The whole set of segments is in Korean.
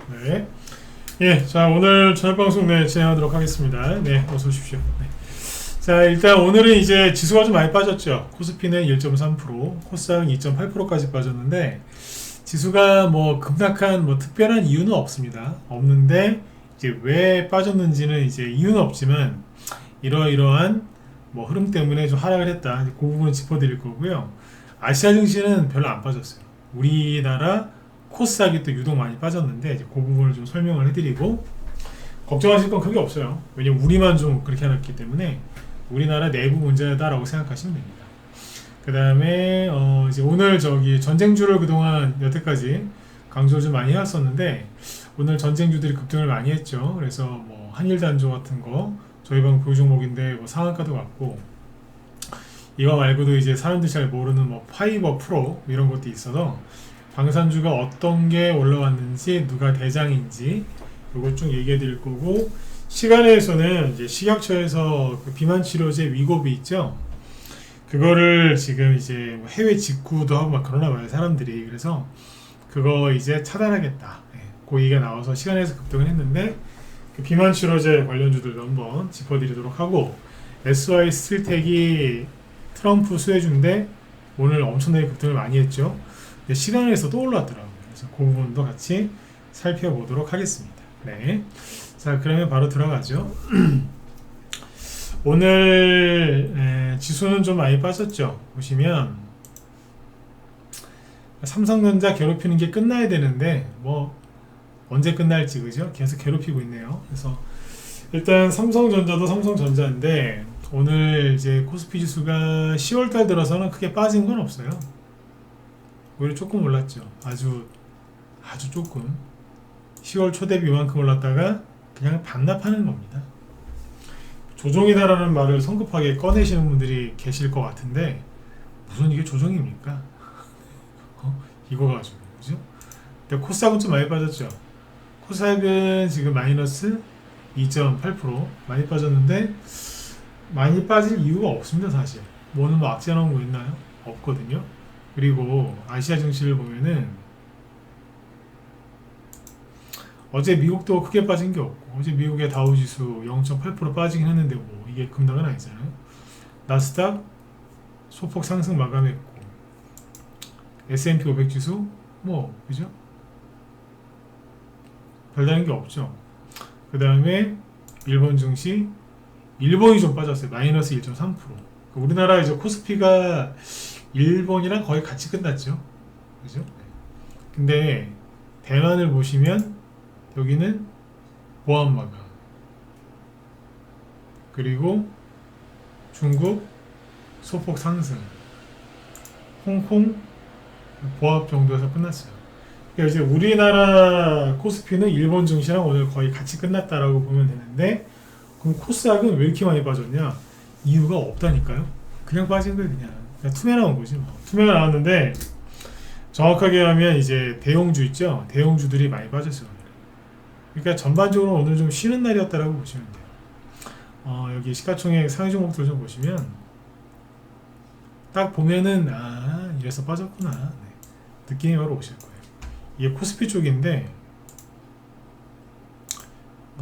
네. 예, 자, 오늘 저녁방송 진행하도록 하겠습니다. 네, 어서 오십시오. 네. 자, 일단 오늘은 이제 지수가 좀 많이 빠졌죠. 코스피는 1.3%, 코스닥은 2.8%까지 빠졌는데, 지수가 뭐 급락한 뭐 특별한 이유는 없습니다. 없는데, 이제 왜 빠졌는지는 이제 이유는 없지만, 이러이러한 뭐 흐름 때문에 좀 하락을 했다. 그 부분은 짚어드릴 거고요. 아시아 증시는 별로 안 빠졌어요. 우리나라 코스닥이 또 유독 많이 빠졌는데 이제 그 부분을 좀 설명을 해드리고 걱정하실 건 크게 없어요. 왜냐면 우리만 좀 그렇게 해놨기 때문에 우리나라 내부 문제다라고 생각하시면 됩니다. 그 다음에 이제 오늘 전쟁주를 그동안 여태까지 강조를 좀 많이 해왔었는데 오늘 전쟁주들이 급등을 많이 했죠. 그래서 뭐 한일단조 같은 거 저희 방 보유 종목인데 뭐 상한가도 갔고 이거 말고도 이제 사람들이 잘 모르는 뭐 파이버 프로 이런 것도 있어서 방산주가 어떤 게 올라왔는지 누가 대장인지 이거 쭉 얘기해 드릴 거고 시간에서는 이제 식약처에서 그 비만 치료제 위고비 있죠. 그거를 지금 이제 해외 직구도 하고 막 그러나 봐요 사람들이. 그래서 그거 이제 차단하겠다. 그 얘기가 나와서 시간에서 급등을 했는데 그 비만 치료제 관련주들도 한번 짚어드리도록 하고 SY 스틸텍이 트럼프 수혜주인데 오늘 엄청나게 급등을 많이 했죠. 시간에서 또 올라왔더라고요. 그래서 그 부분도 같이 살펴보도록 하겠습니다. 네. 자, 그러면 바로 들어가죠. 오늘 지수는 좀 많이 빠졌죠. 보시면 삼성전자 괴롭히는 게 끝나야 되는데 뭐 언제 끝날지 그죠? 계속 괴롭히고 있네요. 그래서 일단 삼성전자도 삼성전자인데 오늘 이제 코스피 지수가 10월달 들어서는 크게 빠진 건 없어요. 오히려 조금 올랐죠. 아주 조금. 10월 초 대비 이만큼 올랐다가 그냥 반납하는 겁니다. 조정이다라는 말을 성급하게 꺼내시는 분들이 계실 것 같은데 무슨 이게 조정입니까? 이거 가지고 그죠? 근데 코스닥은 좀 많이 빠졌죠. 코스닥은 지금 마이너스 2.8% 많이 빠졌는데 많이 빠질 이유가 없습니다. 사실 뭐는 뭐 악재 나온 거 있나요? 없거든요. 그리고 아시아 증시를 보면은 어제 미국도 크게 빠진 게 없고 어제 미국의 다우지수 0.8% 빠지긴 했는데 뭐 이게 급락은 아니잖아요. 나스닥 소폭 상승 마감했고 S&P 500 지수 뭐 그죠? 별다른 게 없죠. 그 다음에 일본 증시 일본이 좀 빠졌어요. 마이너스 1.3%. 우리나라 이제 코스피가 일본이랑 거의 같이 끝났죠. 그죠? 근데 대만을 보시면 여기는 보합 마감. 그리고 중국 소폭 상승. 홍콩 보합 정도에서 끝났어요. 그러니까 이제 우리나라 코스피는 일본 증시랑 오늘 거의 같이 끝났다라고 보면 되는데 그럼 코스닥은 왜 이렇게 많이 빠졌냐? 이유가 없다니까요. 그냥 빠진 거예요. 그냥 투매 나온 거지 뭐. 투매가 나왔는데 정확하게 하면 이제 대형주 있죠. 대형주들이 많이 빠졌어요. 그러니까 전반적으로 오늘 좀 쉬는 날이었다라고 보시면 돼요. 여기 시가총액 상위 종목들 좀 보시면 딱 보면은 이래서 빠졌구나. 네. 느낌이 바로 오실 거예요. 이게 코스피 쪽인데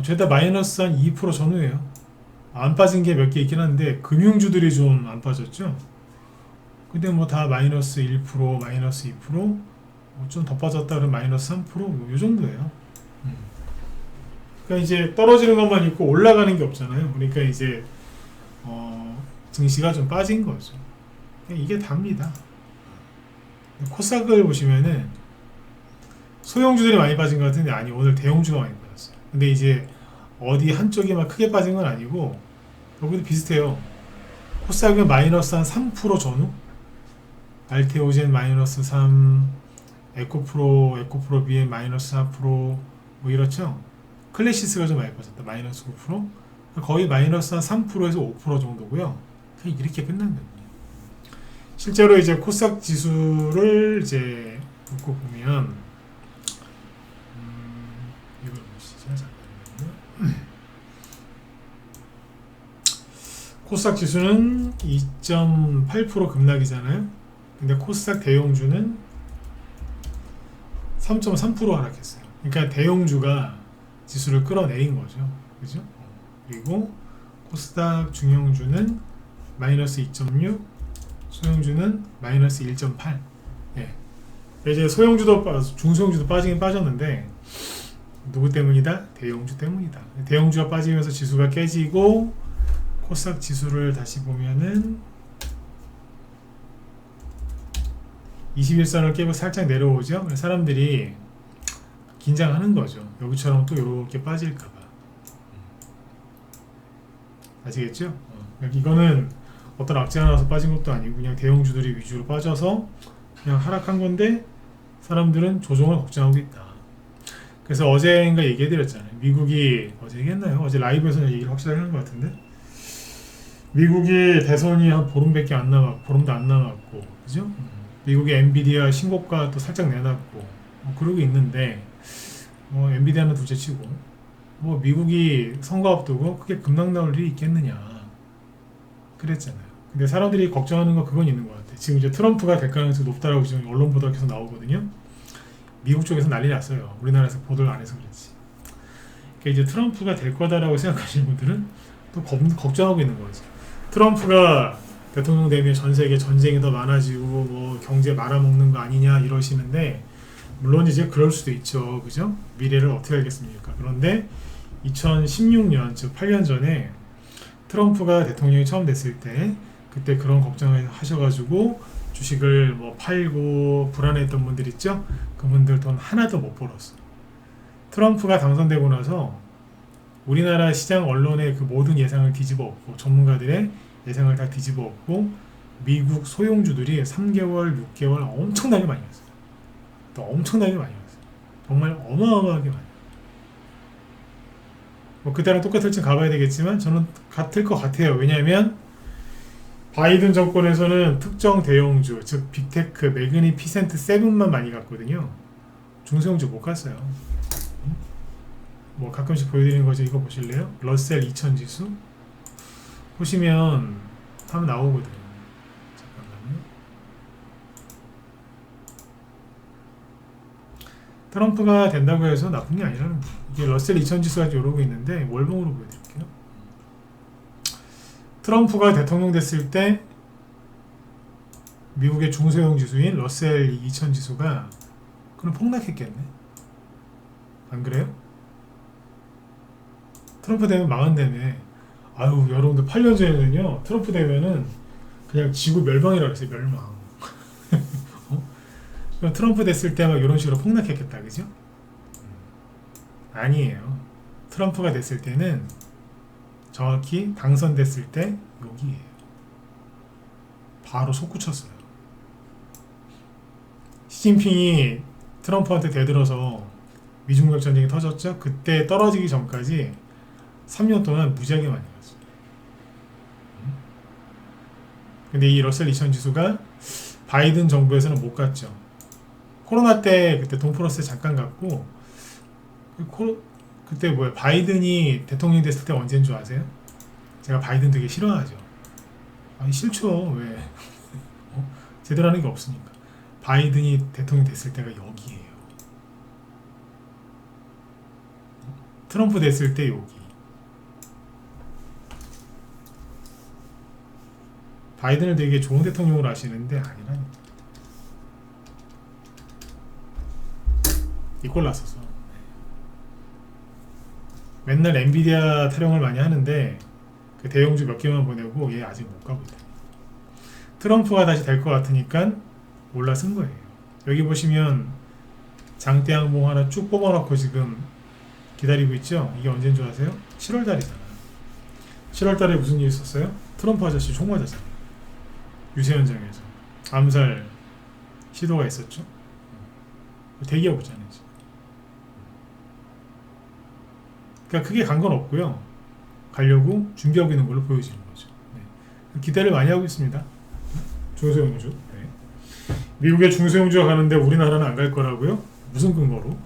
죄다 마이너스 한 2% 전후예요. 안 빠진 게 몇 개 있긴 한데 금융주들이 좀 안 빠졌죠. 근데 뭐 다 마이너스 1%, 마이너스 2%, 뭐 좀 더 빠졌다 그러면 마이너스 3%, 요 정도예요. 그러니까 이제 떨어지는 것만 있고 올라가는 게 없잖아요. 그러니까 이제 증시가 좀 빠진 거죠. 이게 답니다. 코스닥을 보시면은 소형주들이 많이 빠진 것 같은데 아니 오늘 대형주가 많이 빠졌어요. 근데 이제 어디 한쪽이 막 크게 빠진 건 아니고 여기도 비슷해요. 코스닥은 마이너스 한 3% 전후, 알테오젠 마이너스 3, 에코프로 BM 마이너스 4%, 뭐 이렇죠. 클래시스가 좀 많이 빠졌다. 마이너스 9%, 거의 마이너스 한 3%에서 5% 정도고요. 그냥 이렇게 끝난 거예요. 실제로 이제 코스닥 지수를 이제 놓고 보면 이걸 보시죠. 잠깐만요. 코스닥 지수는 2.8% 급락이잖아요. 근데 코스닥 대형주는 3.3% 하락했어요. 그러니까 대형주가 지수를 끌어내린 거죠. 그죠? 그리고 코스닥 중형주는 마이너스 2.6, 소형주는 마이너스 1.8. 예. 이제 중소형주도 빠지긴 빠졌는데 누구 때문이다? 대형주 때문이다. 대형주가 빠지면서 지수가 깨지고 코스닥 지수를 다시 보면은 21선을 깨고 살짝 내려오죠. 사람들이 긴장하는 거죠. 여기처럼 또 이렇게 빠질까봐. 아시겠죠? 이거는 어떤 악재가 나와서 빠진 것도 아니고 그냥 대형주들이 위주로 빠져서 그냥 하락한 건데 사람들은 조정을 걱정하고 있다. 그래서 어제인가 얘기해드렸잖아요. 미국이 어제 얘기했나요? 어제 라이브에서 얘기를 확실하게 하는 것 같은데 미국이 대선이 한 보름도 안 남았고, 그죠? 미국의 엔비디아 신고가 또 살짝 내놨고, 그러고 있는데, 엔비디아는 둘째치고, 미국이 선거 앞두고 크게 급락 나올 일이 있겠느냐, 그랬잖아요. 근데 사람들이 걱정하는 거 그건 있는 것 같아요. 지금 이제 트럼프가 될 가능성이 높다라고 지금 언론 보도가 계속 나오거든요. 미국 쪽에서 난리 났어요. 우리나라에서 보도를 안 해서 그렇지. 그러니까 이제 트럼프가 될 거다라고 생각하시는 분들은 또 걱정하고 있는 거죠. 트럼프가 대통령 되면 전 세계 전쟁이 더 많아지고 경제 말아먹는 거 아니냐 이러시는데 물론 이제 그럴 수도 있죠. 그죠? 미래를 어떻게 알겠습니까? 그런데 2016년 즉 8년 전에 트럼프가 대통령이 처음 됐을 때 그때 그런 걱정을 하셔가지고 주식을 팔고 불안했던 분들 있죠? 그분들 돈 하나도 못 벌었어. 트럼프가 당선되고 나서 우리나라 시장 언론의 그 모든 예상을 뒤집어 엎고 전문가들의 예상을 다 뒤집어 엎고 미국 소형주들이 3개월, 6개월 엄청나게 많이 왔어요. 또 엄청나게 많이 왔어요. 정말 어마어마하게 많이. 그때랑 똑같을지 가봐야 되겠지만 저는 같을 것 같아요. 왜냐하면 바이든 정권에서는 특정 대형주, 즉 빅테크, 매그니피센트 7만 많이 갔거든요. 중소형주 못 갔어요. 가끔씩 보여드리는 거죠. 이거 보실래요? 러셀 2000 지수 보시면 하면 나오거든요. 잠깐만요. 트럼프가 된다고 해서 나쁜 게 아니라는 거예요. 이게 러셀 2000 지수가 이러고 있는데 월봉으로 보여드릴게요. 트럼프가 대통령 됐을 때 미국의 중소형 지수인 러셀 2000 지수가 그럼 폭락했겠네. 안 그래요? 트럼프 되면 망한다며. 아유, 여러분들 8년 전에는요, 트럼프 되면은 그냥 지구 멸망이라고 했어요. 멸망. 그럼 트럼프 됐을 때 막 이런 식으로 폭락했겠다, 그죠? 아니에요. 트럼프가 됐을 때는 정확히 당선됐을 때 여기에요. 바로 솟구쳤어요. 시진핑이 트럼프한테 대들어서 미중무역 전쟁이 터졌죠? 그때 떨어지기 전까지 3년 동안 무지하게 많이 갔어요. 근데 이 러셀 2000 지수가 바이든 정부에서는 못 갔죠. 코로나 때 그때 돈 플러스에 잠깐 갔고, 그때 바이든이 대통령 됐을 때 언제인 줄 아세요? 제가 바이든 되게 싫어하죠. 아니 싫죠. 왜? 제대로 하는 게 없으니까. 바이든이 대통령 됐을 때가 여기예요. 트럼프 됐을 때 여기. 바이든을 되게 좋은 대통령으로 아시는데 아니라니까. 이꼴 났었어. 맨날 엔비디아 타령을 많이 하는데 그 대형주 몇 개만 보내고 얘 아직 못 가고 있다. 트럼프가 다시 될 것 같으니까 올라선 거예요. 여기 보시면 장대항공 하나 쭉 뽑아놓고 지금 기다리고 있죠. 이게 언제인 줄 아세요? 7월달이잖아. 7월달에 무슨 일 있었어요? 트럼프 아저씨 총 맞았잖아. 유세 현장에서 암살 시도가 있었죠. 대기하고 있잖아요. 그러니까 크게 간 건 없고요. 가려고 준비하고 있는 걸로 보여지는 거죠. 네. 기대를 많이 하고 있습니다. 중소형주. 네. 미국의 중소형주가 가는데 우리나라는 안 갈 거라고요? 무슨 근거로?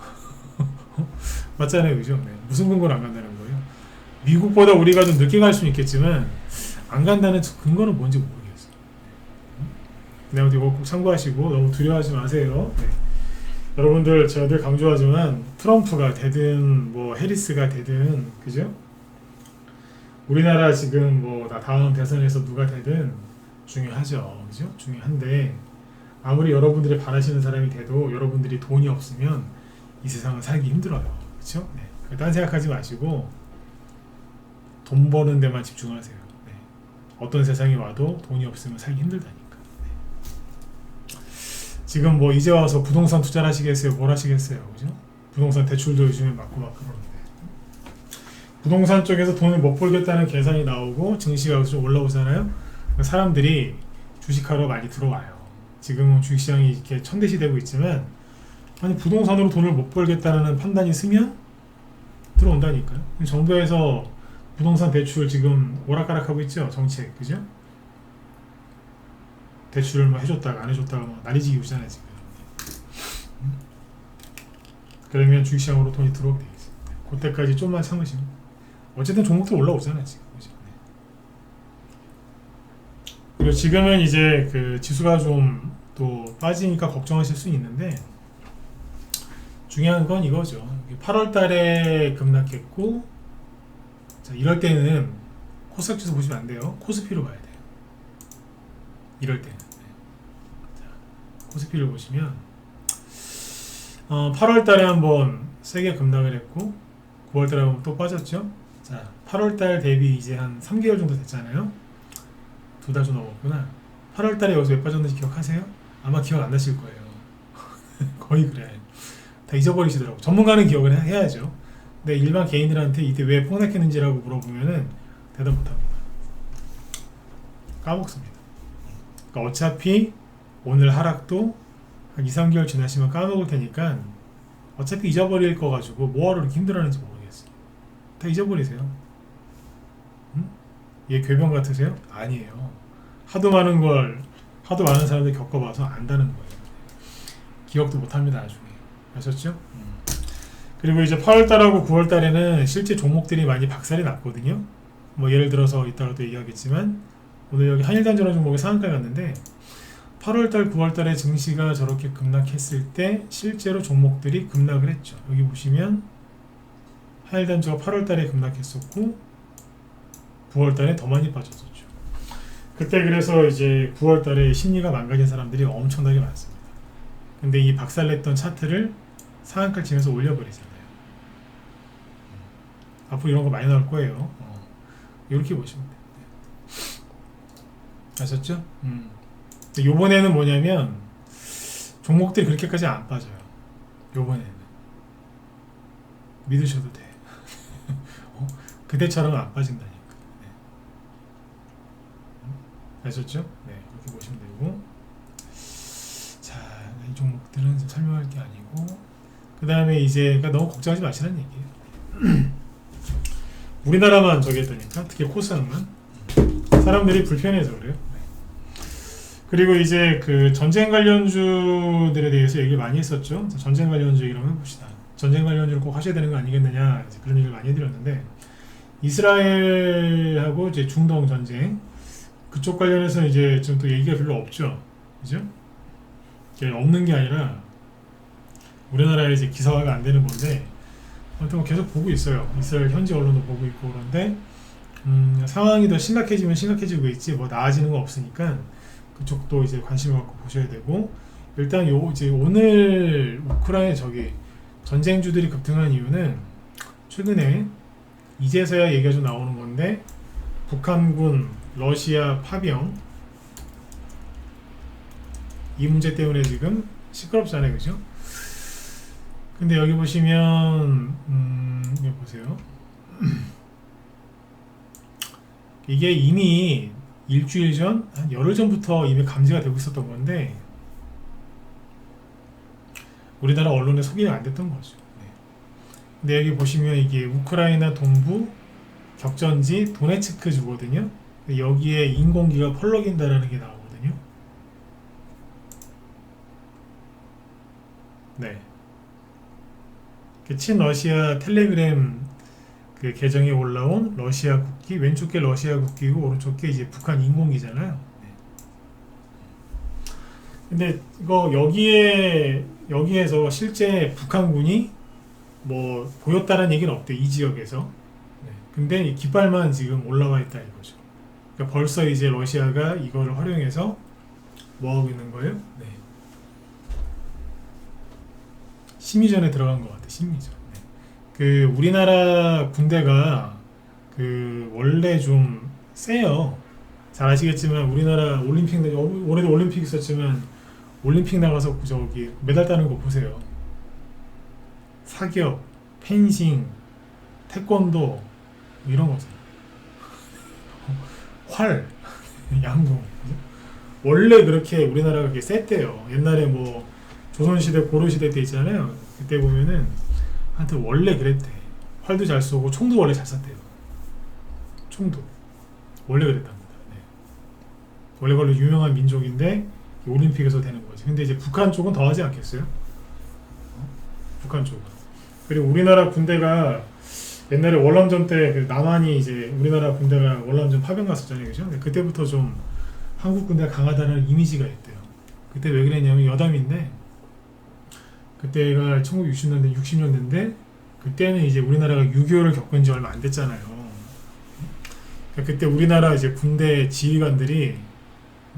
맞잖아요, 그죠? 네. 무슨 근거로 안 간다는 거예요? 미국보다 우리가 좀 늦게 갈 수는 있겠지만 안 간다는 근거는 뭔지 모르겠어요. 네, 이거 꼭 참고하시고 너무 두려워하지 마세요. 네. 여러분들 제가 늘 강조하지만 트럼프가 되든 뭐 해리스가 되든 그죠? 우리나라 지금 뭐 다음 대선에서 누가 되든 중요하죠. 그죠? 중요한데 아무리 여러분들이 바라시는 사람이 돼도 여러분들이 돈이 없으면 이 세상은 살기 힘들어요. 그렇죠? 네. 딴 생각하지 마시고 돈 버는 데만 집중하세요. 네. 어떤 세상이 와도 돈이 없으면 살기 힘들다니까. 네. 지금 뭐 이제 와서 부동산 투자를 하시겠어요? 뭘 하시겠어요? 그죠? 부동산 대출도 요즘에 맞고 막 그러는데 부동산 쪽에서 돈을 못 벌겠다는 계산이 나오고 증시가 좀 올라오잖아요. 사람들이 주식하러 많이 들어와요. 지금은 주식시장이 이렇게 천대시 되고 있지만 아니 부동산으로 돈을 못 벌겠다는 판단이 쓰면 들어온다니까요. 정부에서 부동산 대출 지금 오락가락하고 있죠. 정책 그죠? 대출을 뭐 해줬다가 안 해줬다가 뭐 난리지기 우잖아요 지금. 그러면 주식시장으로 돈이 들어오게 돼 있어요. 그때까지 좀만 참으시면 어쨌든 종목도 올라오잖아요 지금. 그죠? 그리고 지금은 이제 그 지수가 좀 또 빠지니까 걱정하실 수 있는데 중요한 건 이거죠. 8월 달에 급락했고 자, 이럴 때는 코스닥 지수 보시면 안 돼요. 코스피로 봐야 돼요. 이럴 때는. 네. 자, 코스피를 보시면 8월 달에 한번 세게 급락을 했고 9월 달에 한번 또 빠졌죠. 자, 8월 달 대비 이제 한 3개월 정도 됐잖아요. 2달 좀 넘었구나. 8월 달에 여기서 왜 빠졌는지 기억하세요? 아마 기억 안 나실 거예요. 거의 그래. 다 잊어버리시더라고. 전문가는 기억을 해야죠. 근데 일반 개인들한테 이때 왜 폭락했는지라고 물어보면은 대답 못합니다. 까먹습니다. 그러니까 어차피 오늘 하락도 한 2, 3개월 지나시면 까먹을 테니까 어차피 잊어버릴 거 가지고 뭐하러 이렇게 힘들어하는지 모르겠어요. 다 잊어버리세요. 응? 얘 괴변 같으세요? 아니에요. 하도 많은 사람들 겪어봐서 안다는 거예요. 기억도 못합니다 나중에. 아셨죠? 그리고 이제 8월달하고 9월달에는 실제 종목들이 많이 박살이 났거든요. 뭐 예를 들어서 이따가 또 얘기하겠지만 오늘 여기 한일단전환 종목이 상한가에 갔는데 8월달 9월달에 증시가 저렇게 급락했을 때 실제로 종목들이 급락을 했죠. 여기 보시면 한일단전가 8월달에 급락했었고 9월달에 더 많이 빠졌었죠. 그때 그래서 이제 9월달에 심리가 망가진 사람들이 엄청나게 많습니다. 근데 이 박살냈던 차트를 상한가를 치면서 올려버리잖아요. 앞으로 이런 거 많이 나올 거예요. 이렇게 보시면 돼요. 아셨죠? 요번에는 뭐냐면 종목들이 그렇게까지 안 빠져요. 요번에는 믿으셔도 돼. 그때처럼 안 빠진다니까. 아셨죠? 네, 그렇게 보시면 되고. 자, 이 종목들은 설명할 게 아니고, 그 다음에 이제 그러니까 너무 걱정하지 마시라는 얘기예요. 우리나라만 저기 했다니까, 특히 코스닥만 사람들이 불편해서 그래요. 네. 그리고 이제 그 전쟁 관련주들에 대해서 얘기를 많이 했었죠. 전쟁 관련주 얘기를 한번 해봅시다. 전쟁 관련주를 꼭 하셔야 되는 거 아니겠느냐, 그런 얘기를 많이 해드렸는데, 이스라엘하고 이제 중동 전쟁 그쪽 관련해서 이제 좀 또 얘기가 별로 없죠. 그죠? 없는 게 아니라 우리나라에 이제 기사화가 안 되는 건데 아무튼 계속 보고 있어요. 이스라엘 현지 언론도 보고 있고 그런데 상황이 더 심각해지면 심각해지고 있지 뭐 나아지는 거 없으니까 그쪽도 이제 관심을 갖고 보셔야 되고 일단 이제 오늘 우크라이나 저기 전쟁주들이 급등한 이유는 최근에 이제서야 얘기가 좀 나오는 건데 북한군 러시아 파병 이 문제 때문에 지금 시끄럽잖아요, 그죠? 근데 여기 보시면 여기 보세요. 이게 이미 일주일 전, 한 열흘 전부터 이미 감지가 되고 있었던 건데 우리나라 언론에 소개가 안 됐던 거죠. 네. 근데 여기 보시면 이게 우크라이나 동부 격전지 도네츠크 주거든요. 여기에 인공기가 펄럭인다라는 게 나오거든요. 네. 그 친러시아 텔레그램 그 계정에 올라온 러시아 국기, 왼쪽 게 러시아 국기고 오른쪽 게 이제 북한 인공기잖아요. 네. 근데 이거 여기에서 실제 북한군이 뭐 보였다는 얘기는 없대, 이 지역에서. 네. 근데 이 깃발만 지금 올라와 있다 이거죠. 그러니까 벌써 이제 러시아가 이거를 활용해서 뭐 하고 있는 거예요? 네. 심리전에 들어간 것 같아, 심리전. 네. 그 우리나라 군대가 그 원래 좀 세요. 잘 아시겠지만 우리나라 올림픽, 올해도 올림픽 있었지만 올림픽 나가서 저기 메달 따는 거 보세요. 사격, 펜싱, 태권도 뭐 이런 거잖아. 활, 양궁. 원래 그렇게 우리나라가 그렇게 셌대요. 옛날에 뭐 조선시대, 고려시대 때 있잖아요. 그때 보면은 한테 원래 그랬대. 활도 잘 쏘고 총도 원래 잘 쐈대요. 총도 원래 그랬답니다. 네. 원래 걸로 유명한 민족인데 올림픽에서 되는 거지. 근데 이제 북한 쪽은 더 하지 않겠어요? 북한 쪽은. 그리고 우리나라 군대가 옛날에 월남전 때 그 남한이 이제 우리나라 군대가 월남전 파병 갔었잖아요, 그죠? 근데 그때부터 좀 한국 군대가 강하다는 이미지가 있대요. 그때 왜 그랬냐면 여담인데, 그때가 1960년대, 60년대인데 그때는 이제 우리나라가 6.25를 겪은 지 얼마 안 됐잖아요. 그러니까 그때 우리나라 이제 군대 지휘관들이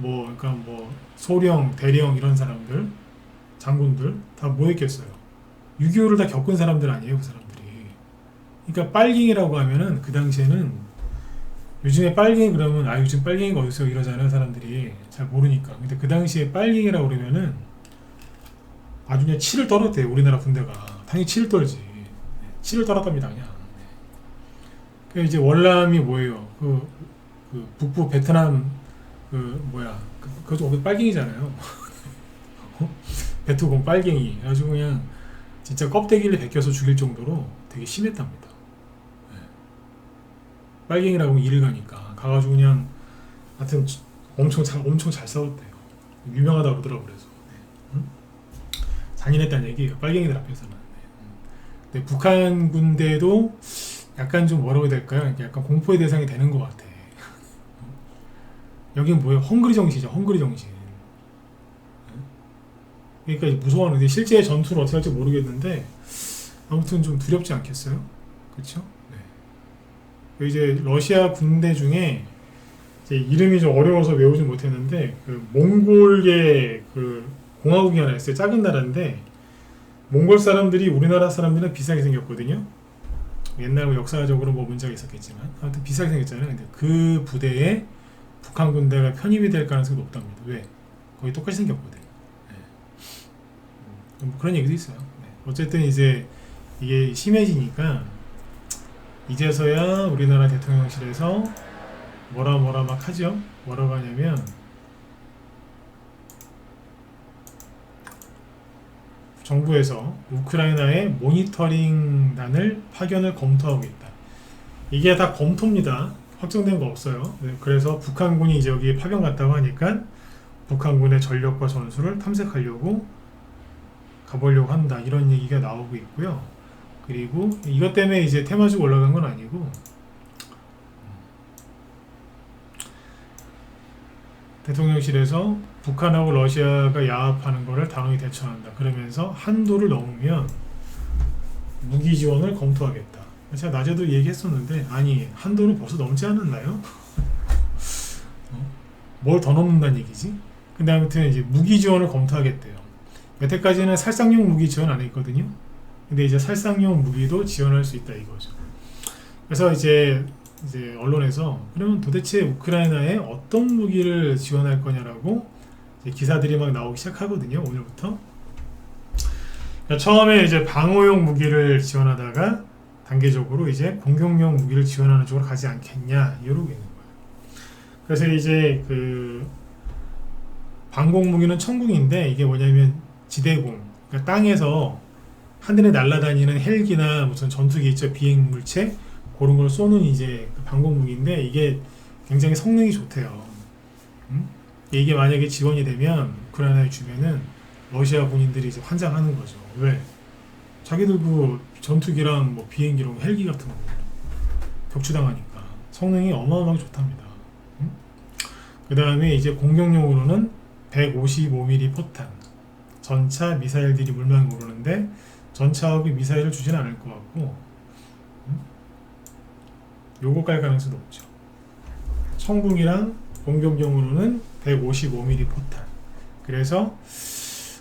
그러니까 뭐 소령, 대령 이런 사람들, 장군들 다 뭐 했겠어요? 6.25를 다 겪은 사람들 아니에요, 그 사람들이. 그러니까 빨갱이라고 하면은 그 당시에는, 요즘에 빨갱이 그러면 요즘 빨갱이가 어디서 이러잖아요, 사람들이 잘 모르니까. 근데 그 당시에 빨갱이라고 그러면은 아주 그냥 치를 떨었대요, 우리나라 군대가. 당연히 치를 떨지. 치를 떨었답니다, 그냥. 그 이제 월남이 뭐예요? 그 북부 베트남 그쪽 빨갱이잖아요. 베트콩 빨갱이. 아주 그냥 진짜 껍데기를 벗겨서 죽일 정도로 되게 심했답니다. 네. 빨갱이라고 일을 가니까 가가지고 그냥 하여튼 엄청 잘 싸웠대요. 유명하다고 그러더라고. 그래서 응? 잔인했다는 얘기예요, 빨갱이들 앞에서는. 근데 북한 군대도 약간 좀 뭐라고 해야 될까요? 약간 공포의 대상이 되는 것 같아. 여긴 뭐예요? 헝그리 정신이죠, 헝그리 정신. 그러니까 무서워하는데 실제 전투를 어떻게 할지 모르겠는데 아무튼 좀 두렵지 않겠어요? 그렇죠? 네. 이제 러시아 군대 중에 이제 이름이 좀 어려워서 외우지 못했는데 그 몽골계 그 공화국이 하나 있어요. 작은 나라인데 몽골 사람들이 우리나라 사람들은 비싸게 생겼거든요. 옛날 역사적으로 뭐 문제가 있었겠지만 아무튼 비싸게 생겼잖아요. 근데 그 부대에 북한 군대가 편입이 될 가능성이 높답니다. 왜? 거의 똑같이 생겼거든. 네. 그런 얘기도 있어요. 네. 어쨌든 이제 이게 심해지니까 이제서야 우리나라 대통령실에서 뭐라 막 하죠. 뭐라고 하냐면 정부에서 우크라이나에 모니터링단을 파견을 검토하고 있다. 이게 다 검토입니다. 확정된 거 없어요. 네, 그래서 북한군이 이제 여기에 파견 갔다고 하니까 북한군의 전력과 전술을 탐색하려고 가보려고 한다, 이런 얘기가 나오고 있고요. 그리고 이것 때문에 이제 테마주가 올라간 건 아니고 대통령실에서 북한하고 러시아가 야합하는 것을 단호히 대처한다. 그러면서 한도를 넘으면 무기 지원을 검토하겠다. 제가 낮에도 얘기했었는데 아니 한도는 벌써 넘지 않았나요? 뭘 더 넘는다는 얘기지? 근데 아무튼 이제 무기 지원을 검토하겠대요. 여태까지는 살상용 무기 지원 안 했거든요. 근데 이제 살상용 무기도 지원할 수 있다 이거죠. 그래서 이제 언론에서 그러면 도대체 우크라이나에 어떤 무기를 지원할 거냐라고 이제 기사들이 막 나오기 시작하거든요, 오늘부터. 그러니까 처음에 이제 방어용 무기를 지원하다가 단계적으로 이제 공격용 무기를 지원하는 쪽으로 가지 않겠냐, 이러고 있는 거예요. 그래서 이제 그 방공 무기는 천궁인데 이게 뭐냐면 지대공, 그러니까 땅에서 하늘에 날아다니는 헬기나 무슨 전투기 있죠, 비행 물체, 그런 걸 쏘는 이제 그 방공 무기인데 이게 굉장히 성능이 좋대요. 이게 만약에 지원이 되면 우크라이나에 주면은 러시아 군인들이 이제 환장하는 거죠. 왜? 자기들 그 전투기랑 뭐 비행기랑 헬기 같은 거 격추당하니까 성능이 어마어마하게 좋답니다. 그 다음에 이제 공격용으로는 155mm 포탄, 전차 미사일들이 물망에 오르는데 전차하고 미사일을 주지는 않을 것 같고, 요거 깔 가능성도 없죠. 청궁이랑 공병경으로는 155mm 포탄. 그래서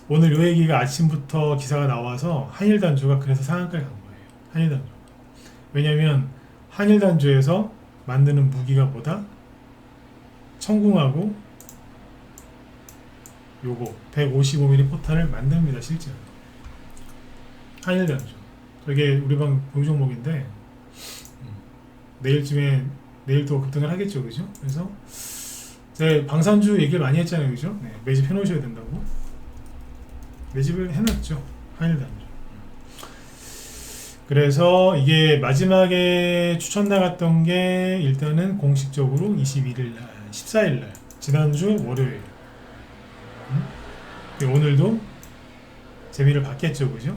오늘 요 얘기가 아침부터 기사가 나와서 한일단조가 그래서 상한가에 간 거예요. 한일단조. 왜냐면 한일단조에서 만드는 무기가 뭐다? 청궁하고 요거 155mm 포탄을 만듭니다. 실제로. 한일단조. 저게 우리 방 보유 종목인데 내일 또 급등을 하겠죠. 그죠? 그래서 제 방산주 얘기를 많이 했잖아요. 그죠? 네, 매집 해놓으셔야 된다고. 매집을 해놨죠. 한일단조. 그래서 이게 마지막에 추천 나갔던 게 일단은 공식적으로 21일날, 14일날, 지난주 월요일. 오늘도 재미를 받겠죠. 그죠?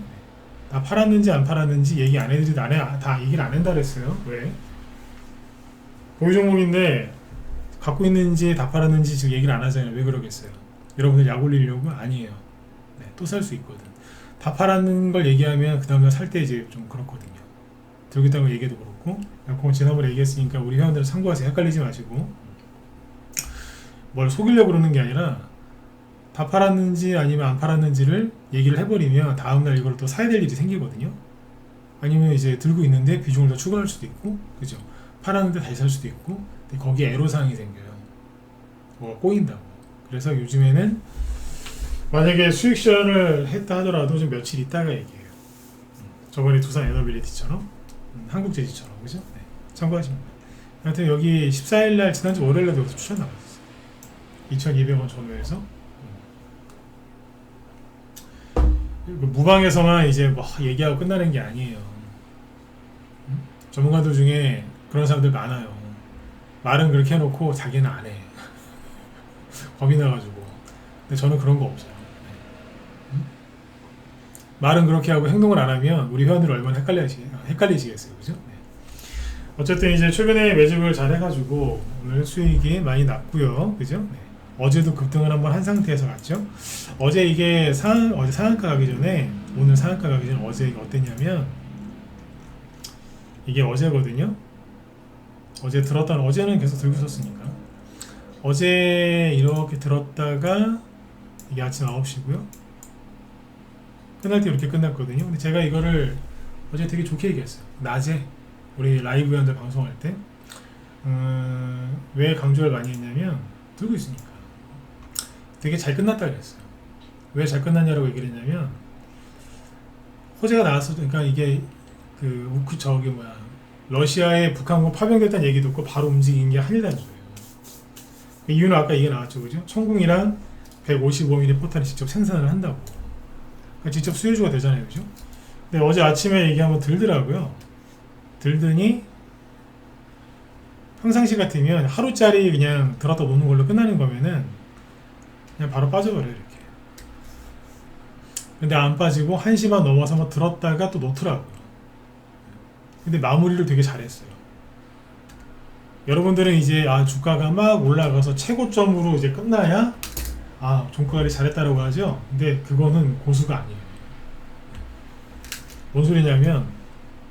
다 팔았는지 안 팔았는지 얘기 안 해드리도 다 얘기를 안 한다 그랬어요. 왜? 보유 종목인데 갖고 있는지 다 팔았는지 지금 얘기를 안 하잖아요. 왜 그러겠어요? 여러분들 약 올리려고? 아니에요. 네, 또 살 수 있거든. 다 팔았는 걸 얘기하면 그 다음날 살 때 이제 좀 그렇거든요. 들고 있다는 걸 얘기해도 그렇고, 그건 지난번에 얘기했으니까 우리 회원들은 참고하세요. 헷갈리지 마시고. 뭘 속이려고 그러는 게 아니라 다 팔았는지 아니면 안 팔았는지를 얘기를 해버리면 다음날 이걸 또 사야 될 일이 생기거든요. 아니면 이제 들고 있는데 비중을 더 추가할 수도 있고, 그죠? 팔았는데 다시 살 수도 있고, 근데 거기에 애로사항이 생겨요. 뭐가 꼬인다고. 그래서 요즘에는 만약에 수익 실현을 했다 하더라도 좀 며칠 있다가 얘기해요. 저번에 두산 에너빌리티처럼, 한국제지처럼, 그죠? 네, 참고하시면 돼요. 하여튼 여기 14일날 지난주 월요일날도 여기서 추천 나왔어요. 2,200원 전후에서. 무방에서만 이제 뭐 얘기하고 끝나는 게 아니에요. 전문가들 중에 그런 사람들 많아요. 말은 그렇게 해놓고 자기는 안 해. 겁이 나가지고. 근데 저는 그런 거 없어요. 말은 그렇게 하고 행동을 안 하면 우리 회원들 얼마나 헷갈리시겠어요. 그죠? 네. 어쨌든 이제 최근에 매집을 잘 해가지고 오늘 수익이 많이 났고요. 그죠? 네. 어제도 급등을 한번 한 상태에서 갔죠. 어제 이게 어제 상한가 가기 전에, 오늘 상한가 가기 전에 어제 어땠냐면, 이게 어제거든요. 어제는 계속 들고 있었으니까. 어제 이렇게 들었다가 이게 아침 9시고요. 끝날 때 이렇게 끝났거든요. 근데 제가 이거를 어제 되게 좋게 얘기했어요. 낮에 우리 라이브 회원들 방송할 때 왜 강조를 많이 했냐면 들고 있으니까 되게 잘 끝났다 그랬어요. 왜 잘 끝났냐라고 얘기를 했냐면, 호재가 나왔어. 그러니까 이게 러시아에 북한군 파병됐다는 얘기 듣고 바로 움직인 게 한일단조예요. 이유는 아까 이게 나왔죠. 그죠? 청궁이랑 155mm 포탄을 직접 생산을 한다고. 그러니까 직접 수요주가 되잖아요. 그죠? 근데 어제 아침에 얘기 한번 들더라고요. 들더니 평상시 같으면 하루짜리 그냥 들었다 놓는 걸로 끝나는 거면은 그냥 바로 빠져버려요. 이렇게. 근데 안 빠지고 1시만 넘어서 뭐 들었다가 또 놓더라고요. 근데 마무리를 되게 잘했어요. 여러분들은 이제 주가가 막 올라가서 최고점으로 이제 끝나야 종가를 잘했다라고 하죠. 근데 그거는 고수가 아니에요. 뭔 소리냐면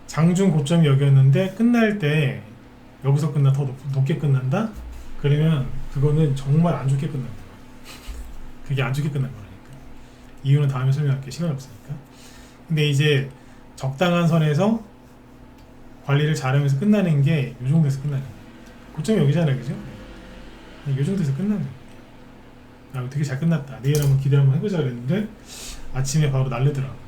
장중 고점이 여기였는데 끝날 때 여기서 더 높게 끝난다? 그러면 그거는 정말 안 좋게 끝난 거예요. 그게 안 좋게 끝난 거라니까. 이유는 다음에 설명할게요. 시간 없으니까. 근데 이제 적당한 선에서 관리를 잘하면서 끝나는 게 요 정도에서 끝나는 거예요. 고점이 여기잖아요. 그죠? 요 정도에서 끝나는 거예요. 되게 잘 끝났다. 내일 한번 기대 한번 해보자 그랬는데 아침에 바로 날르더라고요.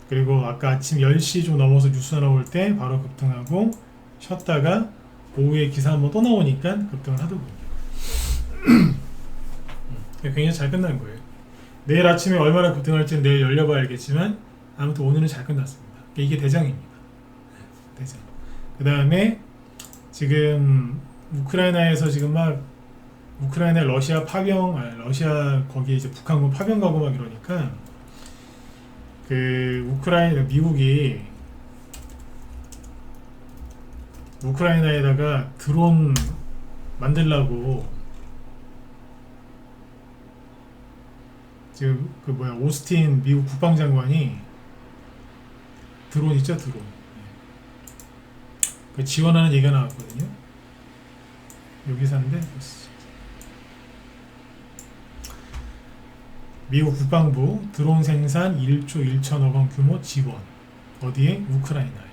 그리고 아까 아침 10시 좀 넘어서 뉴스 나올 때 바로 급등하고 쉬었다가 오후에 기사 한번 또 나오니까 급등을 하더군요. 굉장히 잘 끝난 거예요. 내일 아침에 얼마나 급등할지는 내일 열려봐야 알겠지만 아무튼 오늘은 잘 끝났습니다. 이게 대장입니다. 대장. 그 다음에 지금 우크라이나에서 지금 막 우크라이나 러시아 거기에 이제 북한군 파병 가고 막 이러니까 미국이 우크라이나에다가 드론 만들라고 지금 그 뭐야 오스틴 미국 국방장관이 드론 있죠 드론. 그 지원하는 얘기가 나왔거든요. 여기 산데 미국 국방부 드론 생산 1조 1천억 원 규모 지원. 어디에? 우크라이나에.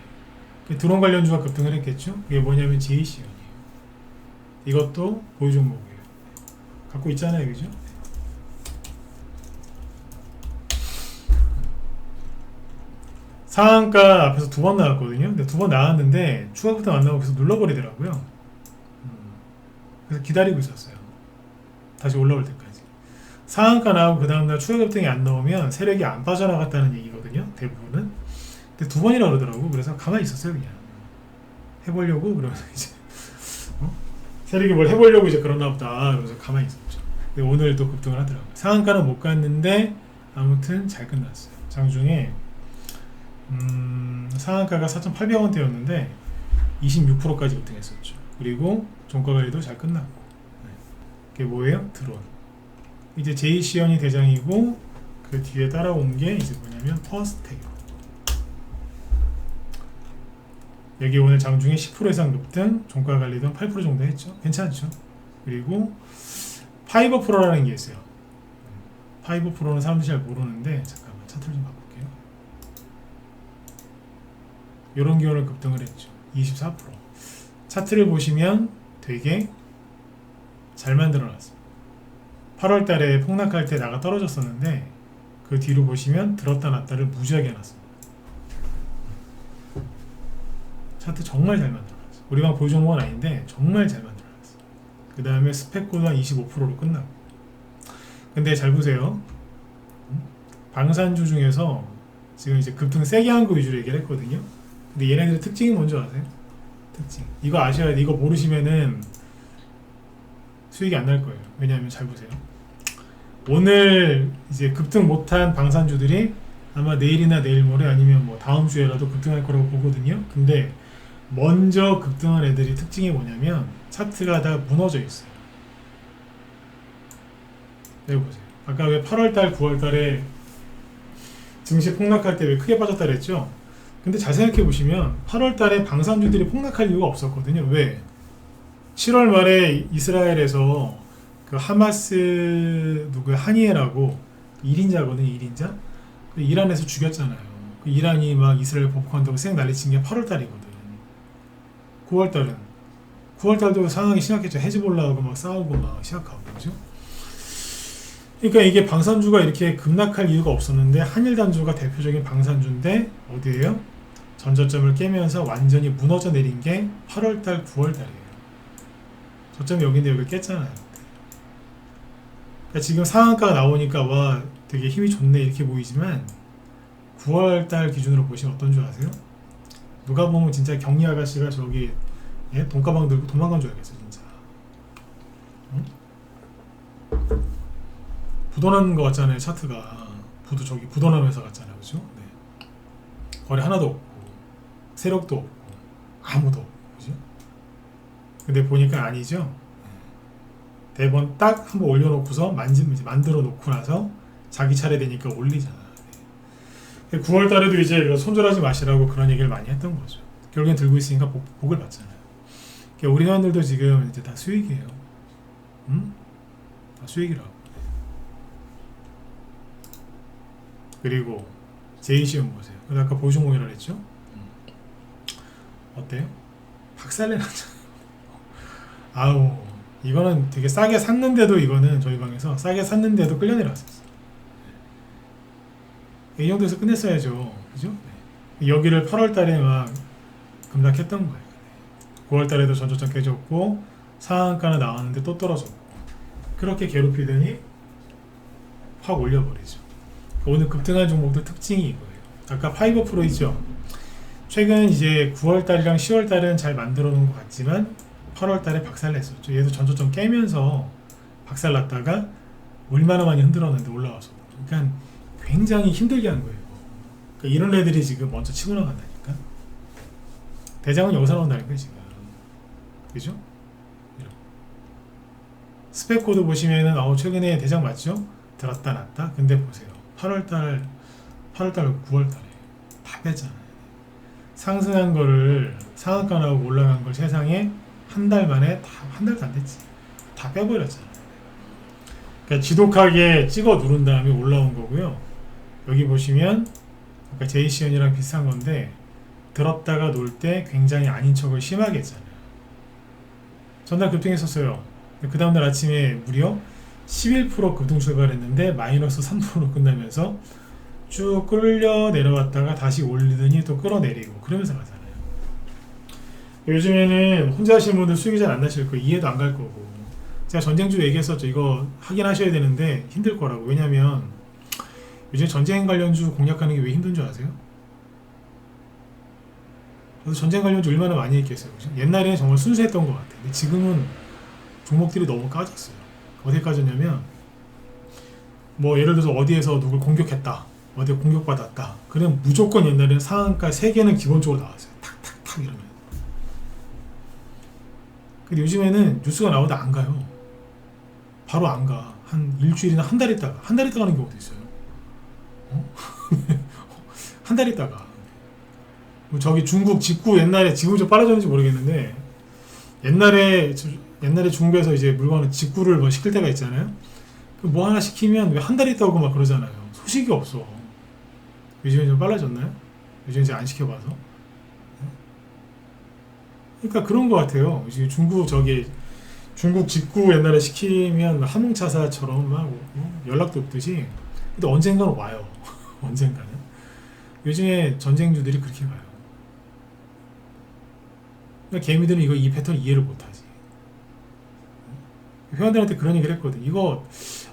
드론 관련주가 급등을 했겠죠. 이게 뭐냐면 제이시언이에요. 이것도 보유 종목이에요. 갖고 있잖아요, 그죠? 상한가 앞에서 두 번 나왔거든요. 근데 두 번 나왔는데 추가 급등 안 나오고 계속 눌러버리더라고요. 그래서 기다리고 있었어요. 다시 올라올 때까지. 상한가 나오고 그 다음날 추가 급등이 안 나오면 세력이 안 빠져나갔다는 얘기거든요. 대부분은. 근데 두 번이나 그러더라고. 그래서 가만히 있었어요, 그냥. 해보려고 그러면서 이제 세력이 뭘 해보려고 이제 그러나 보다. 그래서 가만히 있었죠. 근데 오늘 또 급등을 하더라고요. 상한가는 못 갔는데 아무튼 잘 끝났어요. 장중에 상한가가 4,800원대였는데 26%까지 급등했었죠. 그리고 종가 관리도 잘 끝났고. 네. 그게 뭐예요? 드론. 이제 제이시언이 대장이고 그 뒤에 따라온 게 이제 뭐냐면 퍼스텍. 여기 오늘 장중에 10% 이상 급등, 종가 관리도 8% 정도 했죠. 괜찮죠? 그리고 파이버 프로라는 게 있어요. 파이버 프로는 사람들이 잘 모르는데 잠깐만 차트를 좀 바꿀게요. 이런 게 오늘 급등을 했죠. 24%. 차트를 보시면 되게 잘 만들어놨습니다. 8월 달에 폭락할 때 나가 떨어졌었는데 그 뒤로 보시면 들었다 놨다를 무지하게 해놨습니다. 차트 정말 잘 만들어놨어요. 우리 방 보유 종목은 아닌데 정말 잘 만들어놨어요. 그 다음에 스펙코도 한 25%로 끝나고. 근데 잘 보세요. 방산주 중에서 지금 이제 급등 세게 한 거 위주로 얘기를 했거든요. 근데 얘네들의 특징이 뭔지 아세요? 특징. 이거 아셔야 돼. 이거 모르시면은 수익이 안 날 거예요. 왜냐하면 잘 보세요. 오늘 이제 급등 못한 방산주들이 아마 내일이나 내일 모레 아니면 뭐 다음 주에라도 급등할 거라고 보거든요. 근데 먼저 급등한 애들이 특징이 뭐냐면 차트가 다 무너져 있어요. 여기 보세요. 아까 왜 8월달, 9월달에 증시 폭락할 때 왜 크게 빠졌다 그랬죠? 근데 잘 생각해 보시면 8월달에 방산주들이 폭락할 이유가 없었거든요. 왜? 7월 말에 이스라엘에서 그 하마스 누구 한이에라고 1인자거든요. 1인자. 그 이란에서 죽였잖아요. 그 이란이 막 이스라엘 보복한다고 쌩 난리친 게 8월달이거든. 9월달도 상황이 심각했죠. 헤즈볼라하고 막 싸우고 막 시작하고 그죠? 그러니까 이게 방산주가 이렇게 급락할 이유가 없었는데 한일단주가 대표적인 방산주인데 어디예요? 전저점을 깨면서 완전히 무너져 내린 게 8월달, 9월달이에요. 저점이 여기인데 여기를 깼잖아요. 그러니까 지금 상한가가 나오니까 와 되게 힘이 좋네 이렇게 보이지만 9월달 기준으로 보시면 어떤 줄 아세요? 누가 보면 진짜 경리 아가씨가 저기 돈가방 들고 도망간 줄 알겠어 진짜. 응? 부도난 것 같잖아요. 차트가 저기 부도나면서 갔잖아요. 그죠? 네. 거래 하나도 없고 세력도 없고 아무도 없고 그죠? 근데 보니까 아니죠. 대본 딱 한번 올려놓고서 만들어 놓고 나서 자기 차례 되니까 올리잖아. 9월 달에도 이제 손절하지 마시라고 그런 얘기를 많이 했던 거죠. 결국엔 들고 있으니까 복을 받잖아요. 그러니까 우리 회원들도 지금 이제 다 수익이에요. 응? 다 수익이라고. 그리고 제이시온 보세요. 아까 보유종목이라고 했죠? 어때요? 박살내 났잖아요. 아우 이거는 되게 싸게 샀는데도 이거는 저희 방에서 싸게 샀는데도 끌려 내려왔었어요. 이 정도에서 끝냈어야죠. 그죠? 네. 여기를 8월 달에 막 급락했던 거예요. 9월 달에도 전저점 깨졌고 상한가는 나왔는데 또 떨어졌고 그렇게 괴롭히더니 확 올려버리죠. 오늘 급등한 종목들 특징이 이거예요. 아까 파이버 프로 있죠? 최근 이제 9월 달이랑 10월 달은 잘 만들어 놓은 것 같지만 8월 달에 박살냈었죠. 얘도 전저점 깨면서 박살났다가 얼마나 많이 흔들었는데 올라와서. 그러니까 굉장히 힘들게 한 거예요. 그러니까 이런 애들이 지금 먼저 치고 나간다니까. 대장은 여기서 나온다니까 지금. 그죠? 스펙코드 보시면은 최근에 대장 맞죠? 들었다 놨다. 근데 보세요. 8월달 9월달에 다 뺐잖아요. 상승한 거를 상한가 나오고 올라간 걸 세상에 한 달 만에 한 달도 안 됐지. 다 빼버렸잖아요. 그러니까 지독하게 찍어 누른 다음에 올라온 거고요. 여기 보시면 아까 제이시언이랑 비슷한 건데 들었다가 놀 때 굉장히 아닌 척을 심하게 했잖아요. 전날 급등했었어요. 그 다음날 아침에 무려 11% 급등 출발했는데 마이너스 3%로 끝나면서 쭉 끌려 내려왔다가 다시 올리더니 또 끌어내리고 그러면서 가잖아요. 요즘에는 혼자 하시는 분들 수익이 잘 안 나실 거예요. 이해도 안 갈 거고. 제가 전쟁주 얘기했었죠. 이거 하긴 하셔야 되는데 힘들 거라고. 왜냐면 요즘 전쟁 관련주 공략하는 게 왜 힘든 줄 아세요? 저도 전쟁 관련주 얼마나 많이 했겠어요. 그죠? 옛날에는 정말 순수했던 것 같아요. 근데 지금은 종목들이 너무 까졌어요. 어디에 까졌냐면 뭐 예를 들어서 어디에서 누굴 공격했다, 어디에 공격받았다. 그러면 무조건 옛날에는 상한가 3개는 기본적으로 나왔어요. 탁탁탁 이러면. 근데 요즘에는 뉴스가 나오다 안 가요. 바로 안 가. 한 일주일이나 한 달 있다가 가는 경우도 있어요. 한 달 있다가. 저기 중국 직구 옛날에 지금 좀 빨라졌는지 모르겠는데 옛날에 중국에서 이제 물건을 직구를 뭐 시킬 때가 있잖아요. 뭐 하나 시키면 왜 한 달 있다고 막 그러잖아요. 소식이 없어. 요즘에 좀 빨라졌나요? 요즘 이제 안 시켜봐서. 그러니까 그런 것 같아요. 이제 중국 직구 옛날에 시키면 함흥차사처럼 막 연락도 없듯이. 근데 언젠가는 와요. 언젠가는. 요즘에 전쟁주들이 그렇게 가요. 그러니까 개미들은 이 패턴 이해를 못하지. 회원들한테 그런 얘기를 했거든. 이거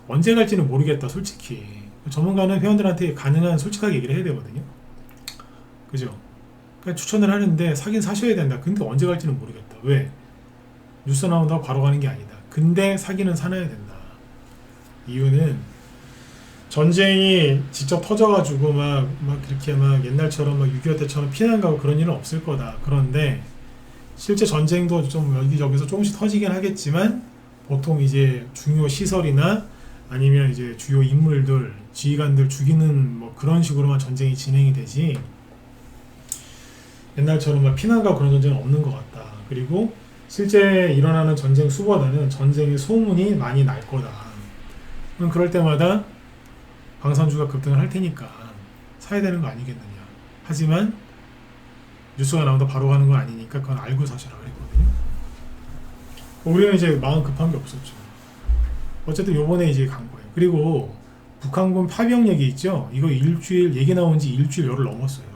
언제 갈지는 모르겠다, 솔직히. 전문가는 회원들한테 가능한 솔직하게 얘기를 해야 되거든요. 그죠? 그러니까 추천을 하는데 사긴 사셔야 된다. 근데 언제 갈지는 모르겠다. 왜? 뉴스 나온다고 바로 가는 게 아니다. 근데 사기는 사놔야 된다. 이유는 전쟁이 직접 터져가지고 막 이렇게 막 옛날처럼 막 6.25 때처럼 피난 가고 그런 일은 없을 거다. 그런데 실제 전쟁도 좀 여기저기서 조금씩 터지긴 하겠지만 보통 이제 중요 시설이나 아니면 이제 주요 인물들, 지휘관들 죽이는 뭐 그런 식으로만 전쟁이 진행이 되지 옛날처럼 막 피난 가고 그런 전쟁은 없는 것 같다. 그리고 실제 일어나는 전쟁 수보다는 전쟁의 소문이 많이 날 거다. 그럴 때마다 방산주가 급등을 할 테니까 사야 되는 거 아니겠느냐. 하지만 뉴스가 나온다 바로 가는 건 아니니까 그건 알고 사셔라 그랬거든요. 우리는 이제 마음 급한 게 없었죠. 어쨌든 요번에 이제 간 거예요. 그리고 북한군 파병 얘기 있죠. 이거 얘기 나온 지 일주일 열흘 넘었어요.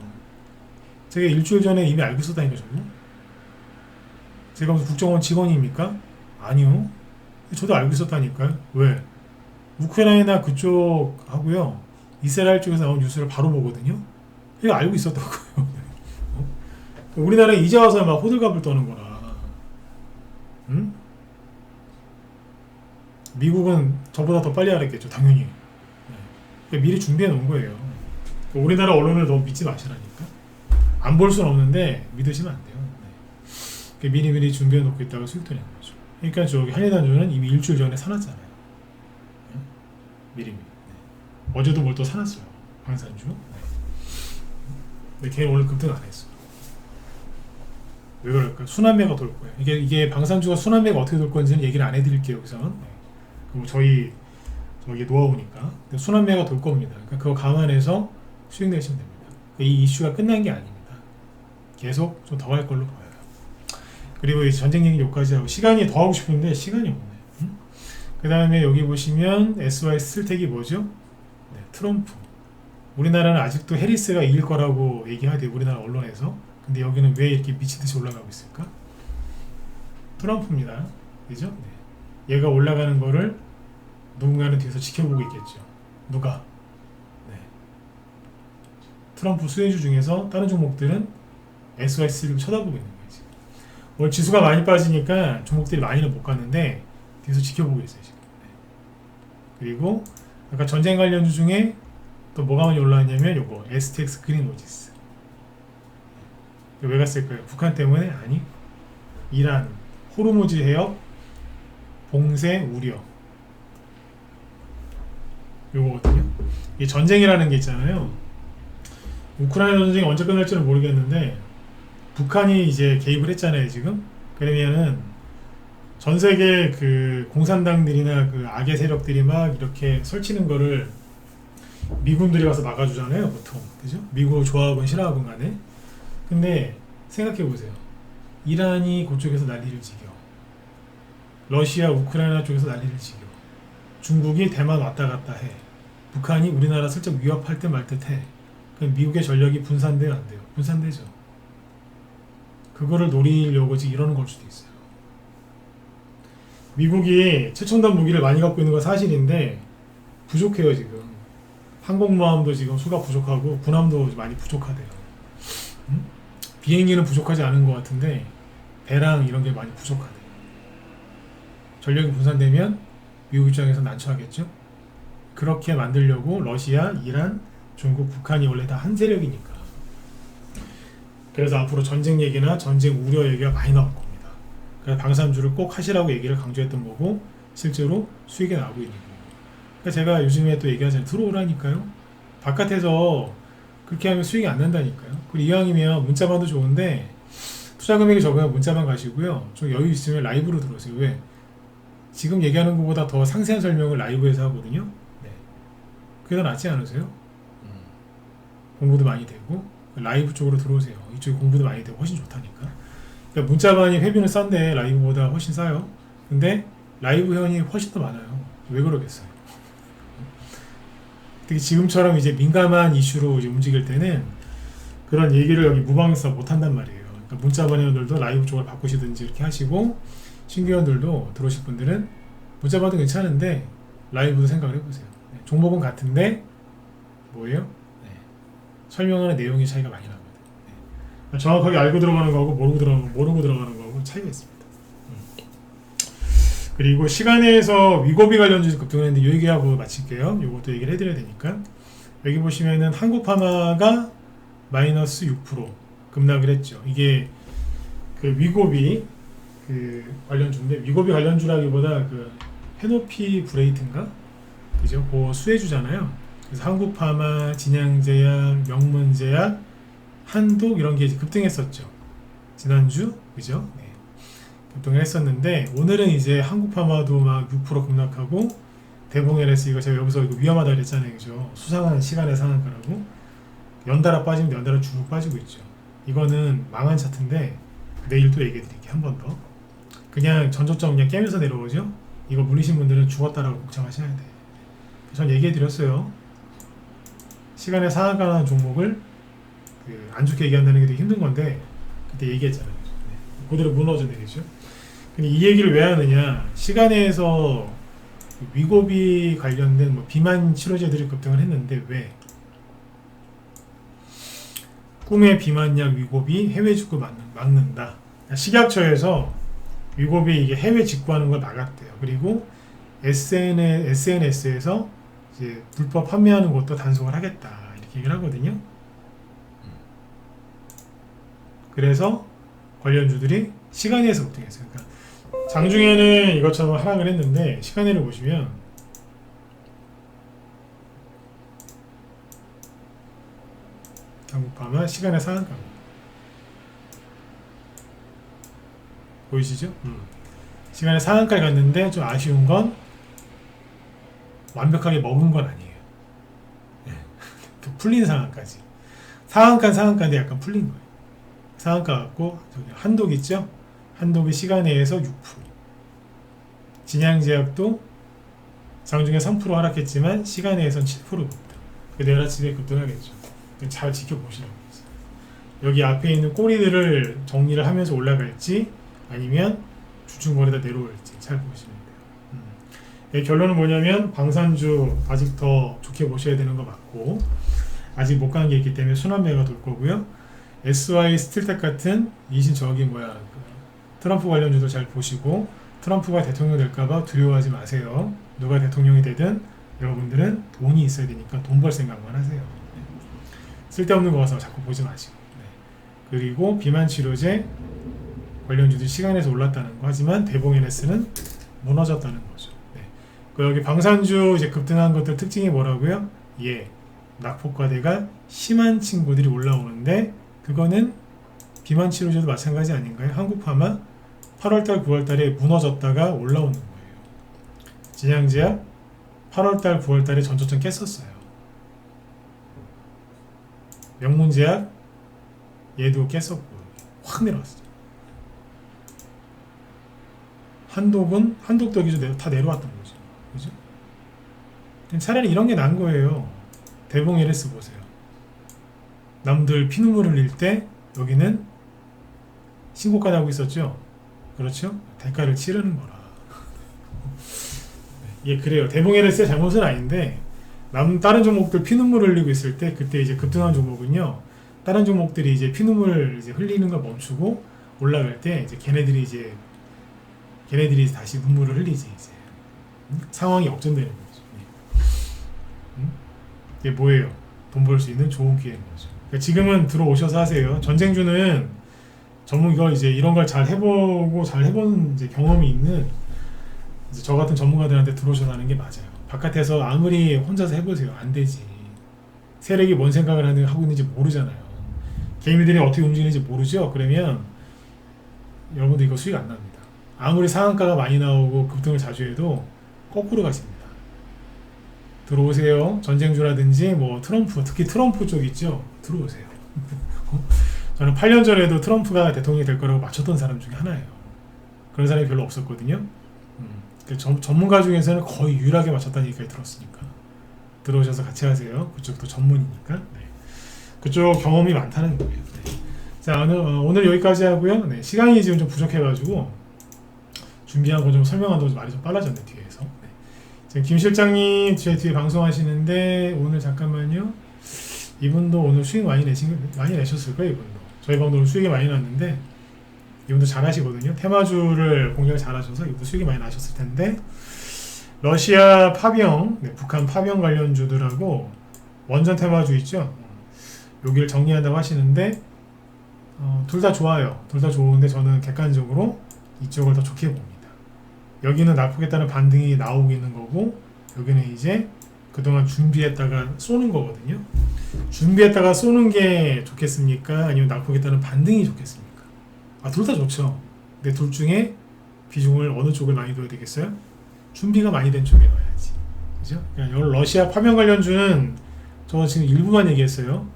제가 일주일 전에 이미 알고 있었다니까 저도. 제가 무슨 국정원 직원입니까? 아니요. 저도 알고 있었다니까요. 왜? 우크라이나 그쪽 하고요. 이스라엘 쪽에서 나온 뉴스를 바로 보거든요. 이거 알고 있었다고요. 우리나라에 이제 와서 막 호들갑을 떠는 거라. 응? 미국은 저보다 더 빨리 알았겠죠, 당연히. 네. 미리 준비해 놓은 거예요. 우리나라 언론을 너무 믿지 마시라니까. 안 볼 수는 없는데 믿으시면 안 돼요. 네. 미리 준비해 놓고 있다가 수익도 내는 거죠. 그러니까 저기 한일단주는 이미 일주일 전에 사놨잖아요. 네. 미리. 네. 어제도 뭘 또 사놨어요. 방산주. 네. 근데 걔는 오늘 급등 안 했어. 왜 그럴까? 순환매가 돌 거예요. 이게 방산주가 순환매가 어떻게 돌 건지는 얘기를 안 해드릴게요. 여기서는. 네. 그럼 저기 노하우니까. 순환매가 돌 겁니다. 그러니까 그거 감안해서 수익 내시면 됩니다. 이 이슈가 끝난 게 아닙니다. 계속 좀 더 갈 걸로 보여요. 그리고 이 전쟁 얘기 여기까지 하고 시간이 더 하고 싶은데 시간이 없네. 그 다음에 여기 보시면 SYS 실택이 뭐죠? 네, 트럼프. 우리나라는 아직도 해리스가 이길 거라고 얘기하대요. 우리나라 언론에서. 근데 여기는 왜 이렇게 미치듯이 올라가고 있을까? 트럼프입니다. 그죠? 네. 얘가 올라가는 거를 누군가는 뒤에서 지켜보고 있겠죠. 누가? 네. 트럼프 수혜주 중에서 다른 종목들은 SYS를 쳐다보고 있는 거예요. 지금. 오늘 지수가 많이 빠지니까 종목들이 많이는 못 갔는데 뒤에서 지켜보고 있어요. 지금. 네. 그리고 아까 전쟁 관련주 중에 또 뭐가 많이 올라왔냐면 요거 STX 그린로지스. 왜 갔을까요? 북한 때문에? 아니. 이란, 호르무즈 해역, 봉쇄 우려. 요거거든요. 이 전쟁이라는 게 있잖아요. 우크라이나 전쟁이 언제 끝날지는 모르겠는데 북한이 이제 개입을 했잖아요, 지금. 그러면은 전 세계 그 공산당들이나 그 악의 세력들이 막 이렇게 설치는 거를 미군들이 가서 막아주잖아요, 보통. 그죠? 미국 좋아하건 싫어하건 간에. 근데 생각해 보세요. 이란이 그쪽에서 난리를 지겨. 러시아, 우크라이나 쪽에서 난리를 지겨. 중국이 대만 왔다 갔다 해. 북한이 우리나라 슬쩍 위협할 듯 말 듯 해. 그럼 미국의 전력이 분산돼요, 안 돼요? 분산되죠. 그거를 노리려고 지금 이러는 걸 수도 있어요. 미국이 최첨단 무기를 많이 갖고 있는 건 사실인데 부족해요, 지금. 항공모함도 지금 수가 부족하고 군함도 많이 부족하대요. 비행기는 부족하지 않은 것 같은데 배랑 이런 게 많이 부족하대요. 전력이 분산되면 미국 입장에서 난처하겠죠. 그렇게 만들려고 러시아, 이란, 중국, 북한이 원래 다 한 세력이니까. 그래서 앞으로 전쟁 얘기나 전쟁 우려 얘기가 많이 나올 겁니다. 그래서 방산주를 꼭 하시라고 얘기를 강조했던 거고 실제로 수익이 나오고 있는 거고. 그러니까 제가 요즘에 또 얘기하잖아요. 들어오라니까요. 바깥에서 그렇게 하면 수익이 안 난다니까요. 그리고 이왕이면 문자반도 좋은데 투자 금액이 적으면 문자반 가시고요. 좀 여유 있으면 라이브로 들어오세요. 왜? 지금 얘기하는 것보다 더 상세한 설명을 라이브에서 하거든요. 네. 그게 더 낫지 않으세요? 공부도 많이 되고 라이브 쪽으로 들어오세요. 이쪽에 공부도 많이 되고 훨씬 좋다니까. 그러니까 문자반이 회비는 싼데 라이브보다 훨씬 싸요. 근데 라이브 회원이 훨씬 더 많아요. 왜 그러겠어요? 특히 지금처럼 이제 민감한 이슈로 이제 움직일 때는 그런 얘기를 여기 무방에서 못 한단 말이에요. 그러니까 문자반 회원들도 라이브 쪽을 바꾸시든지 이렇게 하시고 신규 회원들도 들어오실 분들은 문자반도 괜찮은데 라이브도 생각을 해보세요. 네, 종목은 같은데 뭐예요? 설명하는 내용의 차이가 많이 납니다. 네. 정확하게 알고 들어가는 거하고 모르고 들어가는 거하고 차이가 있습니다. 그리고 시간에서 위고비 관련주 급등을 했는데 이 얘기하고 마칠게요. 이것도 얘기를 해드려야 되니까. 여기 보시면은 한국파마가 마이너스 6% 급락을 했죠. 이게 그 위고비 그 관련주인데 위고비 관련주라기보다 그 헤노피 브레이트인가? 그죠? 그 수혜주잖아요. 그래서 한국파마, 진양제약, 명문제약, 한독 이런 게 급등했었죠. 지난주, 그죠? 네. 급등을 했었는데 오늘은 이제 한국파마도 막 6% 급락하고 대봉 LS 이거 제가 여기서 이거 위험하다 그랬잖아요, 그죠? 수상한 시간의 상한가라고 연달아 빠지면 연달아 쭉 빠지고 있죠. 이거는 망한 차트인데 내일 또 얘기해드릴게요. 한 번 더. 그냥 전저점 그냥 깨면서 내려오죠. 이거 물리신 분들은 죽었다라고 걱정하셔야 돼. 전 얘기해드렸어요. 시간에 상한가라는 종목을 안 좋게 얘기한다는 게 되게 힘든 건데 그때 얘기했잖아요. 네. 그대로 무너져 내리죠. 근데 이 얘기를 왜 하느냐? 시간에서 위고비 관련된 뭐 비만 치료제들이 급등을 했는데 왜? 꿈의 비만약 위고비 해외 직구 막는다. 식약처에서 위고비 이게 해외 직구하는 걸 막았대요. 그리고 SNS에서 이제 불법 판매하는 것도 단속을 하겠다 이렇게 얘기를 하거든요. 그래서 관련주들이 시간에서 급등했어요. 그러니까 장중에는 이것처럼 하락을 했는데 시간에를 보시면 한국파마 시간의 상한가입니다. 보이시죠? 시간에 상한가에 갔는데 좀 아쉬운 건 완벽하게 먹은 건 아니에요. 네. 풀린 상한까지. 상한가인데 약간 풀린 거예요. 상한가 갖고 저기 한독 있죠? 한독이 시간에에서 6%. 진양제약도 장중에 3% 하락했지만 시간에에선 7% 급등. 내일 아침에 급등하겠죠. 잘 지켜보시라고 했어요. 여기 앞에 있는 꼬리들을 정리를 하면서 올라갈지 아니면 주중거리다 내려올지 잘 보시면 돼요. 결론은 뭐냐면 방산주 아직 더 좋게 보셔야 되는 거 맞고 아직 못 간 게 있기 때문에 순환매가 돌 거고요. SY 스틸텍 같은 트럼프 관련주도 잘 보시고 트럼프가 대통령 될까봐 두려워하지 마세요. 누가 대통령이 되든 여러분들은 돈이 있어야 되니까 돈 벌 생각만 하세요. 쓸데없는 거 가서 자꾸 보지 마시고. 그리고 비만 치료제 관련주도 시간에서 올랐다는 거 하지만 대봉 NS는 무너졌다는 거죠. 여기 방산주 이제 급등한 것들 특징이 뭐라고요? 예, 낙폭과대가 심한 친구들이 올라오는데 그거는 비만 치료제도 마찬가지 아닌가요? 한국파마 8월달, 9월달에 무너졌다가 올라오는 거예요. 진양제약 8월달, 9월달에 전저점 깼었어요. 명문제약 얘도 깼었고 확 내려왔어요. 한독은 한독도 여기서 다 내려왔던 거죠. 그죠? 차라리 이런 게 난 거예요. 대봉 LS 보세요. 남들 피눈물 흘릴 때 여기는 신고가 나고 있었죠. 그렇죠? 대가를 치르는 거라. 예, 그래요. 대봉 LS의 잘못은 아닌데 다른 종목들 피눈물 흘리고 있을 때 그때 이제 급등한 종목은요. 다른 종목들이 이제 피눈물 이제 흘리는 걸 멈추고 올라갈 때 이제 걔네들이 다시 눈물을 흘리지 이제 상황이 역전되는 거죠. 이게 뭐예요? 돈 벌 수 있는 좋은 기회인 거죠. 그러니까 지금은 들어오셔서 하세요. 전쟁주는 이런 걸 잘 해보고 잘 해본 이제 경험이 있는 이제 저 같은 전문가들한테 들어오셔서 하는 게 맞아요. 바깥에서 아무리 혼자서 해보세요. 안 되지. 세력이 뭔 생각을 하고 있는지 모르잖아요. 개미들이 어떻게 움직이는지 모르죠. 그러면 여러분들 이거 수익 안 납니다. 아무리 상한가가 많이 나오고 급등을 자주 해도 거꾸로 가십니다. 들어오세요. 전쟁주라든지 뭐 트럼프, 특히 트럼프 쪽 있죠. 들어오세요. 저는 8년 전에도 트럼프가 대통령이 될 거라고 맞췄던 사람 중에 하나예요. 그런 사람이 별로 없었거든요. 전문가 중에서는 거의 유일하게 맞췄다는 얘기까지 들었으니까 들어오셔서 같이 하세요. 그쪽도 전문이니까. 네. 그쪽 경험이 많다는 거예요. 네. 자, 오늘 여기까지 하고요. 네, 시간이 지금 좀 부족해가지고 준비한 거 좀 설명한다고 말이 좀 빨라졌네 뒤에서. 네. 지금 김 실장님 제 뒤에 방송하시는데 오늘 잠깐만요. 이분도 오늘 수익 많이 내셨을 거예요. 이분도 저희 방도 오늘 수익이 많이 났는데 이분도 잘하시거든요. 테마주를 공략 잘하셔서 이분도 수익이 많이 나셨을 텐데 러시아 파병, 네, 북한 파병 관련주들하고 원전 테마주 있죠. 여기를 정리한다고 하시는데 둘 다 좋아요. 둘 다 좋은데 저는 객관적으로 이쪽을 더 좋게 봅니다. 여기는 낙폭에 따른 반등이 나오고 있는 거고 여기는 이제 그동안 준비했다가 쏘는 거거든요. 준비했다가 쏘는 게 좋겠습니까? 아니면 낙폭에 따른 반등이 좋겠습니까? 둘 다 좋죠. 근데 둘 중에 비중을 어느 쪽을 많이 둬야 되겠어요? 준비가 많이 된 쪽에 넣어야지. 그죠? 그러니까 러시아 파병 관련주는 저 지금 일부만 얘기했어요.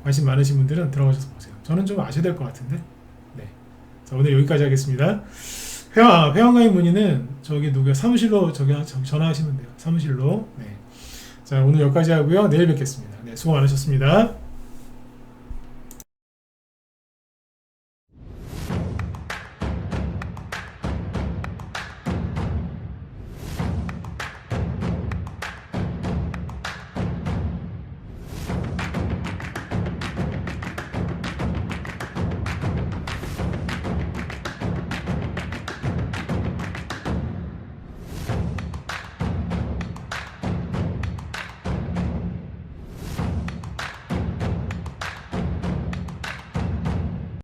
관심 많으신 분들은 들어가셔서 보세요. 저는 좀 아셔야 될 것 같은데. 네. 자, 오늘 여기까지 하겠습니다. 회원가입 문의는 저기 사무실로 전화하시면 돼요. 사무실로. 네. 자, 오늘 여기까지 하고요. 내일 뵙겠습니다. 네, 수고 많으셨습니다.